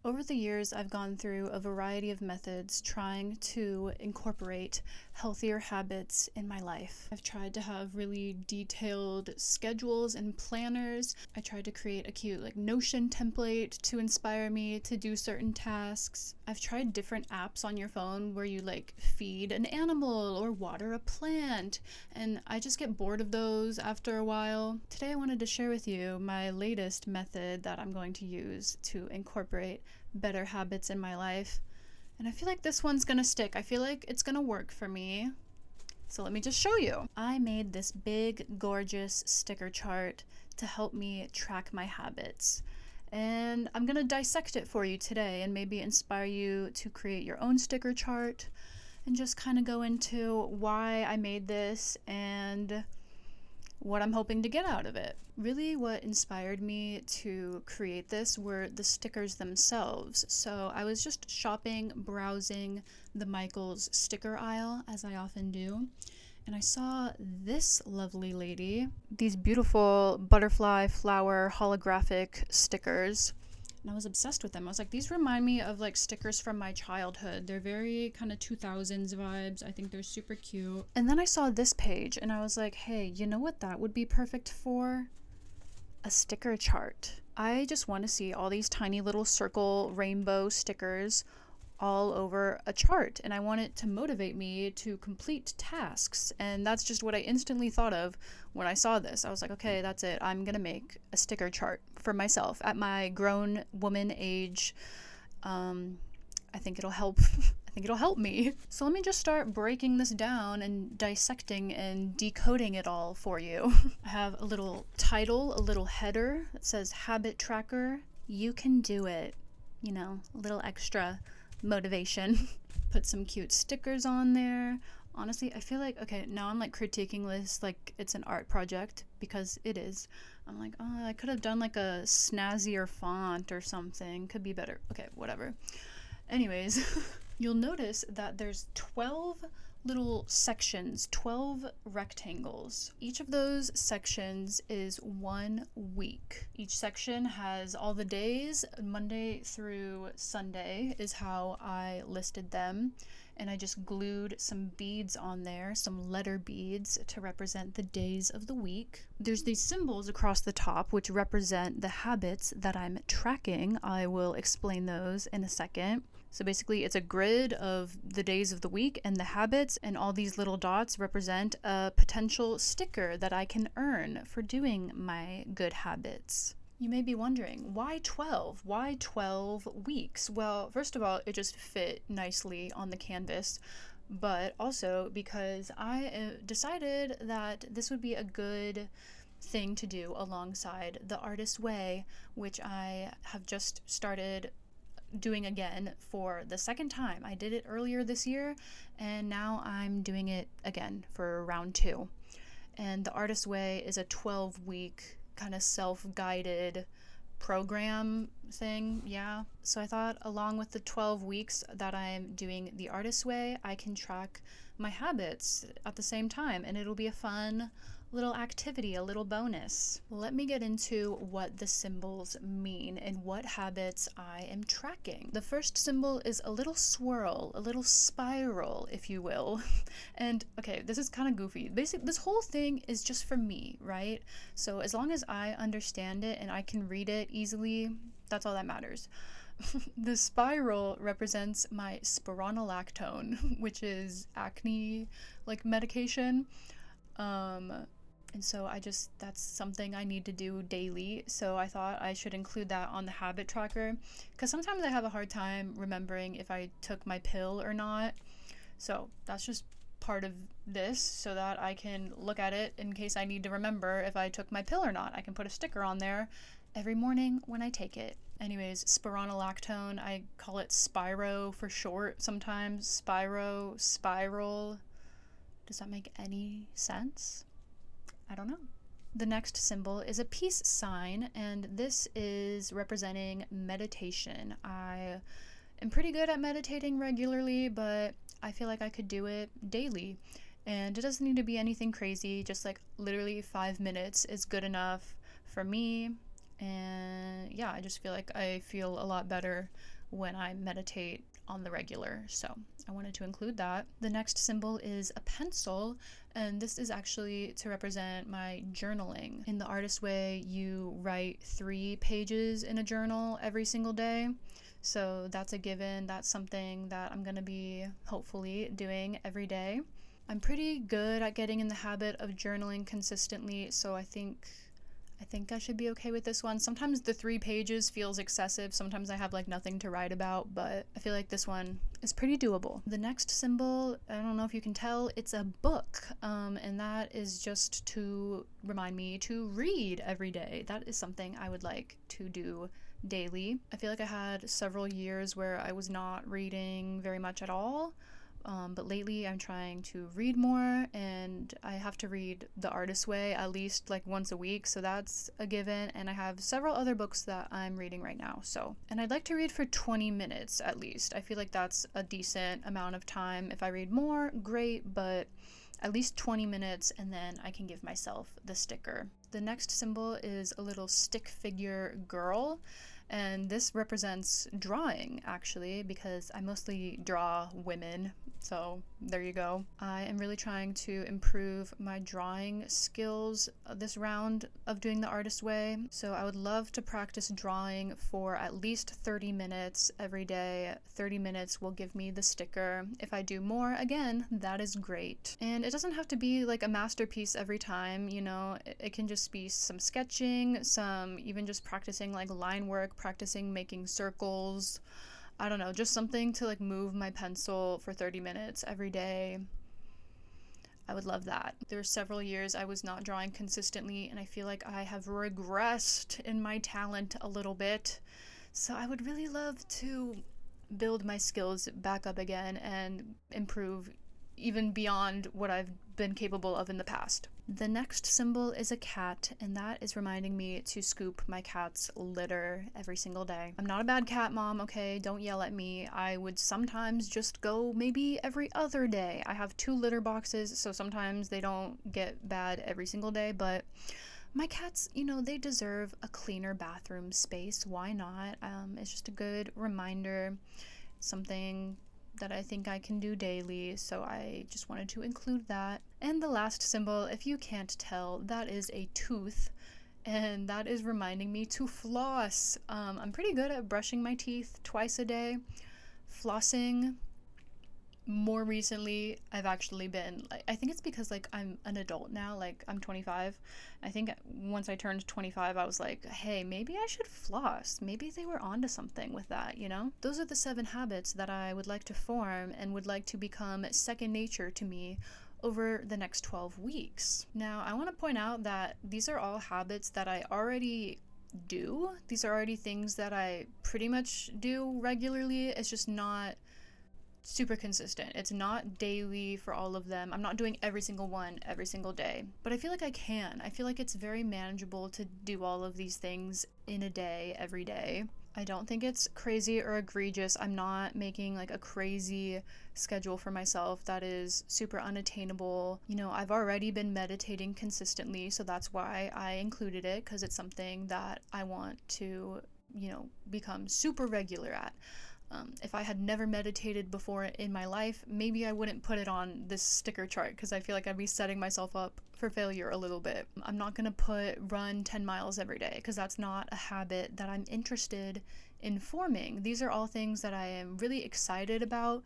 Over the years, I've gone through a variety of methods trying to incorporate healthier habits in my life. I've tried to have really detailed schedules and planners. I tried to create a cute Notion template to inspire me to do certain tasks. I've tried different apps on your phone where you feed an animal or water a plant, and I just get bored of those after a while. Today I wanted to share with you my latest method that I'm going to use to incorporate better habits in my life. And I feel like this one's gonna stick. I feel like it's gonna work for me. So let me just show you. I made this big, gorgeous sticker chart to help me track my habits. And I'm gonna dissect it for you today and maybe inspire you to create your own sticker chart and just kind of go into why I made this and what I'm hoping to get out of it. Really, what inspired me to create this were the stickers themselves. So I was just shopping, browsing the Michaels sticker aisle, as I often do, and I saw this lovely lady, these beautiful butterfly flower holographic stickers. And I was obsessed with them. I was like, these remind me of stickers from my childhood. They're very kind of 2000s vibes. I think they're super cute. And then I saw this page and I was like, hey, you know what that would be perfect for? A sticker chart. I just want to see all these tiny little circle rainbow stickers all over a chart, and I want it to motivate me to complete tasks. And that's just what I instantly thought of when I saw this. I was like, okay, that's it. I'm gonna make a sticker chart for myself at my grown woman age. I think it'll help. I think it'll help me. So let me just start breaking this down and dissecting and decoding it all for you. I have a little title, a little header that says habit tracker. You can do it. You know, a little extra motivation. Put some cute stickers on there. Honestly, I feel like, okay, now I'm critiquing this like it's an art project, because it is. I'm like, oh, I could have done a snazzier font or something. Could be better. Okay, whatever. Anyways, you'll notice that there's 12 little sections, 12 rectangles. Each of those sections is 1 week. Each section has all the days, Monday through Sunday is how I listed them. And I just glued some beads on there, some letter beads to represent the days of the week. There's these symbols across the top which represent the habits that I'm tracking. I will explain those in a second. So basically it's a grid of the days of the week and the habits, and all these little dots represent a potential sticker that I can earn for doing my good habits. You may be wondering, why 12? Why 12 weeks? Well, first of all, it just fit nicely on the canvas, but also because I decided that this would be a good thing to do alongside the Artist Way, which I have just started doing again for the second time. I did it earlier this year, and now I'm doing it again for round 2. And the Artist Way is a 12-week kind of self-guided program thing, yeah. So I thought along with the 12 weeks that I'm doing the Artist Way, I can track my habits at the same time, and it'll be a fun little activity, a little bonus. Let me get into what the symbols mean and what habits I am tracking. The first symbol is a little swirl, a little spiral, if you will. And okay, this is kind of goofy. Basically, this whole thing is just for me, right? So as long as I understand it and I can read it easily, that's all that matters. The spiral represents my spironolactone, which is acne medication. And so that's something I need to do daily. So I thought I should include that on the habit tracker, because sometimes I have a hard time remembering if I took my pill or not. So that's just part of this, so that I can look at it in case I need to remember if I took my pill or not. I can put a sticker on there every morning when I take it. Anyways, spironolactone, I call it Spiro for short sometimes. Spiral. Does that make any sense? I don't know. The next symbol is a peace sign, and this is representing meditation. I am pretty good at meditating regularly, but I feel like I could do it daily. And it doesn't need to be anything crazy, just literally 5 minutes is good enough for me. And yeah, I just feel like I feel a lot better when I meditate on the regular. So I wanted to include that. The next symbol is a pencil, and this is actually to represent my journaling. In the artist way, you write 3 pages in a journal every single day. So that's a given. That's something that I'm going to be hopefully doing every day. I'm pretty good at getting in the habit of journaling consistently, so I think I should be okay with this one. Sometimes the 3 pages feels excessive. Sometimes I have like nothing to write about, but I feel like this one is pretty doable. The next symbol, I don't know if you can tell, it's a book. And that is just to remind me to read every day. That is something I would like to do daily. I feel like I had several years where I was not reading very much at all. But lately I'm trying to read more, and I have to read The Artist's Way at least like once a week, so that's a given. And I have several other books that I'm reading right now, and I'd like to read for 20 minutes at least. I feel like that's a decent amount of time. If I read more, great, but at least 20 minutes, and then I can give myself the sticker. The next symbol is a little stick figure girl. And this represents drawing, actually, because I mostly draw women, so there you go. I am really trying to improve my drawing skills this round of doing the artist way, so I would love to practice drawing for at least 30 minutes every day. 30 minutes will give me the sticker. If I do more, again, that is great. And it doesn't have to be like a masterpiece every time, you know, it can just be some sketching, some even just practicing like line work, practicing making circles. I don't know, just something to like move my pencil for 30 minutes every day. I would love that. There were several years I was not drawing consistently, and I feel like I have regressed in my talent a little bit. So I would really love to build my skills back up again and improve even beyond what I've been capable of in the past. The next symbol is a cat, and that is reminding me to scoop my cat's litter every single day. I'm not a bad cat mom, okay? Don't yell at me. I would sometimes just go maybe every other day. I have 2 litter boxes, so sometimes they don't get bad every single day, but my cats, you know, they deserve a cleaner bathroom space. Why not? It's just a good reminder, something that I think I can do daily, so I just wanted to include that. And the last symbol, if you can't tell, that is a tooth, and that is reminding me to floss. I'm pretty good at brushing my teeth twice a day. Flossing, more recently, I've actually been, like, I think it's because, like, I'm an adult now, like, I'm 25. I think once I turned 25, I was like, hey, maybe I should floss. Maybe they were onto something with that, you know? Those are the 7 habits that I would like to form and would like to become second nature to me over the next 12 weeks. Now, I want to point out that these are all habits that I already do. These are already things that I pretty much do regularly. It's just not super consistent. It's not daily for all of them. I'm not doing every single one every single day, but I feel like I can. I feel like it's very manageable to do all of these things in a day, every day. I don't think it's crazy or egregious. I'm not making like a crazy schedule for myself that is super unattainable. You know, I've already been meditating consistently, so that's why I included it, because it's something that I want to, you know, become super regular at. If I had never meditated before in my life, maybe I wouldn't put it on this sticker chart, because I feel like I'd be setting myself up for failure a little bit. I'm not gonna put run 10 miles every day, because that's not a habit that I'm interested in forming. These are all things that I am really excited about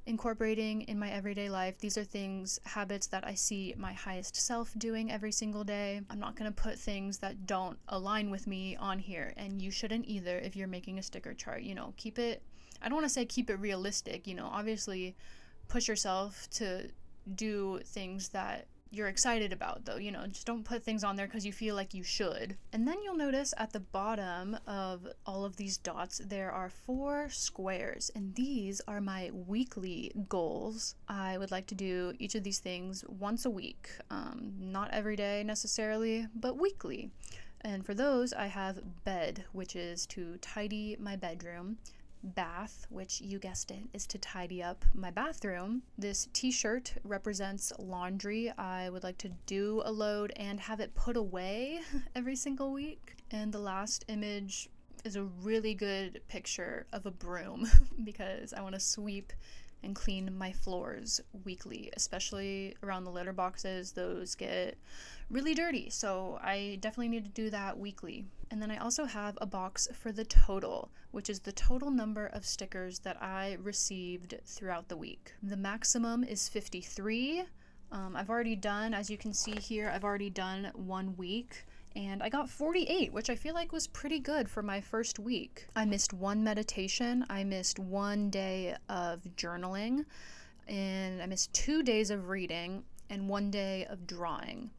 incorporating in my everyday life. These are things, habits that I see my highest self doing every single day. I'm not going to put things that don't align with me on here, and you shouldn't either if you're making a sticker chart. You know, keep it, I don't want to say keep it realistic, you know, obviously push yourself to do things that you're excited about, though, you know, just don't put things on there because you feel like you should. And then you'll notice at the bottom of all of these dots, there are 4 squares, and these are my weekly goals. I would like to do each of these things once a week, not every day necessarily, but weekly. And for those, I have bed, which is to tidy my bedroom. Bath, which you guessed it, is to tidy up my bathroom. This t-shirt represents laundry. I would like to do a load and have it put away every single week. And the last image is a really good picture of a broom because I want to sweep and clean my floors weekly, especially around the litter boxes. Those get really dirty, so I definitely need to do that weekly. And then I also have a box for the total, which is the total number of stickers that I received throughout the week. The maximum is 53. I've already done, as you can see here, I've already done 1 week. And I got 48, which I feel like was pretty good for my first week. I missed 1 meditation, I missed 1 day of journaling, and I missed 2 days of reading and 1 day of drawing.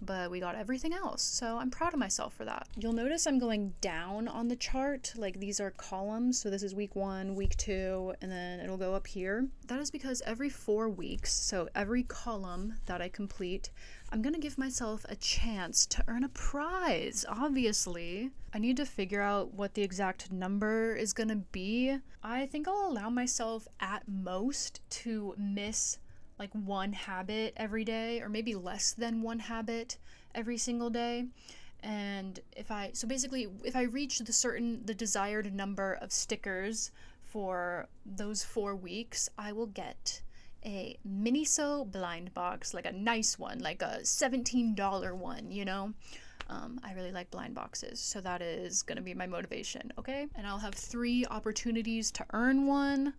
But we got everything else, so I'm proud of myself for that. You'll notice I'm going down on the chart, like these are columns, so this is week 1, week 2, and then it'll go up here. That is because every 4 weeks, so every column that I complete, I'm gonna give myself a chance to earn a prize, obviously. I need to figure out what the exact number is gonna be. I think I'll allow myself at most to miss like 1 habit every day, or maybe less than 1 habit every single day. And if I reach the desired number of stickers for those 4 weeks, I will get a Miniso blind box, like a nice one, like a $17 one, you know? I really like blind boxes, so that is gonna be my motivation, okay? And I'll have 3 opportunities to earn one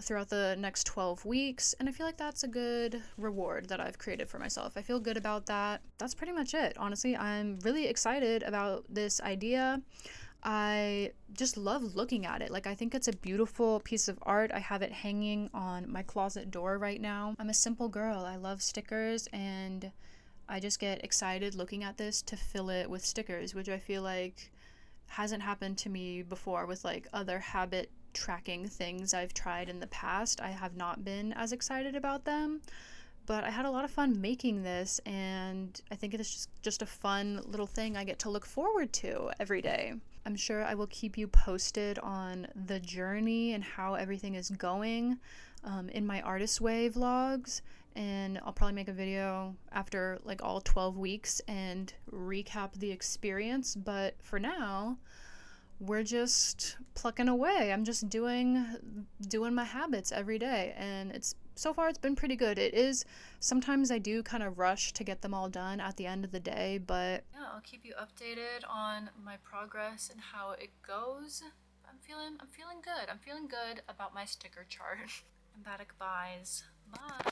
throughout the next 12 weeks, and I feel like that's a good reward that I've created for myself. I feel good about that. That's pretty much it. Honestly, I'm really excited about this idea. I just love looking at it. Like, I think it's a beautiful piece of art. I have it hanging on my closet door right now. I'm a simple girl. I love stickers, and I just get excited looking at this to fill it with stickers, which I feel like hasn't happened to me before with like other habit tracking things I've tried in the past. I have not been as excited about them, but I had a lot of fun making this, and I think it is just a fun little thing I get to look forward to every day. I'm sure I will keep you posted on the journey and how everything is going in my Artist Way vlogs, and I'll probably make a video after like all 12 weeks and recap the experience. But for now, we're just plucking away. I'm just doing my habits every day, and so far it's been pretty good. It is, sometimes I do kind of rush to get them all done at the end of the day, but yeah, I'll keep you updated on my progress and how it goes. I'm feeling good. I'm feeling good about my sticker chart. Emphatic buys. Bye.